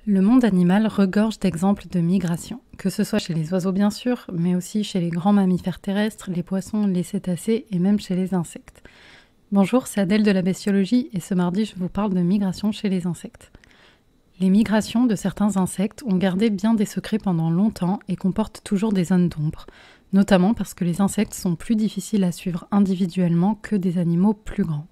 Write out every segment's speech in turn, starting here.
Le monde animal regorge d'exemples de migration, que ce soit chez les oiseaux bien sûr, mais aussi chez les grands mammifères terrestres, les poissons, les cétacés et même chez les insectes. Bonjour, c'est Adèle de la bestiologie et ce mardi je vous parle de migration chez les insectes. Les migrations de certains insectes ont gardé bien des secrets pendant longtemps et comportent toujours des zones d'ombre, notamment parce que les insectes sont plus difficiles à suivre individuellement que des animaux plus grands.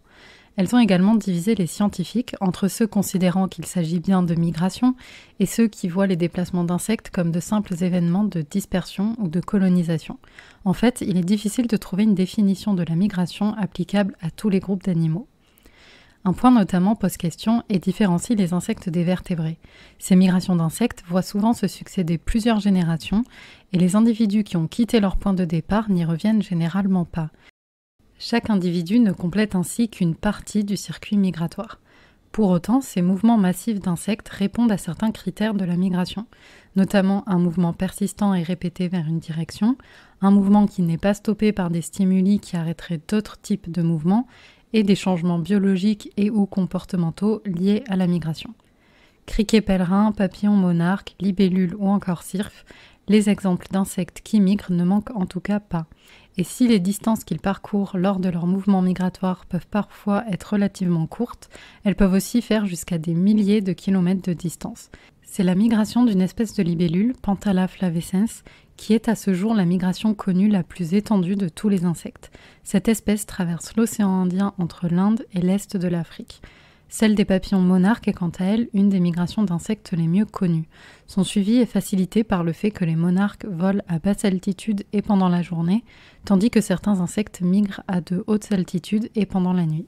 Elles ont également divisé les scientifiques entre ceux considérant qu'il s'agit bien de migration et ceux qui voient les déplacements d'insectes comme de simples événements de dispersion ou de colonisation. En fait, il est difficile de trouver une définition de la migration applicable à tous les groupes d'animaux. Un point notamment pose question et différencie les insectes des vertébrés. Ces migrations d'insectes voient souvent se succéder plusieurs générations et les individus qui ont quitté leur point de départ n'y reviennent généralement pas. Chaque individu ne complète ainsi qu'une partie du circuit migratoire. Pour autant, ces mouvements massifs d'insectes répondent à certains critères de la migration, notamment un mouvement persistant et répété vers une direction, un mouvement qui n'est pas stoppé par des stimuli qui arrêteraient d'autres types de mouvements, et des changements biologiques et ou comportementaux liés à la migration. Criquets pèlerins, papillons monarques, libellules ou encore cirques, les exemples d'insectes qui migrent ne manquent en tout cas pas. Et si les distances qu'ils parcourent lors de leur mouvement migratoire peuvent parfois être relativement courtes, elles peuvent aussi faire jusqu'à des milliers de kilomètres de distance. C'est la migration d'une espèce de libellule, Panthala flavescens, qui est à ce jour la migration connue la plus étendue de tous les insectes. Cette espèce traverse l'océan Indien entre l'Inde et l'Est de l'Afrique. Celle des papillons monarques est quant à elle une des migrations d'insectes les mieux connues. Son suivi est facilité par le fait que les monarques volent à basse altitude et pendant la journée, tandis que certains insectes migrent à de hautes altitudes et pendant la nuit.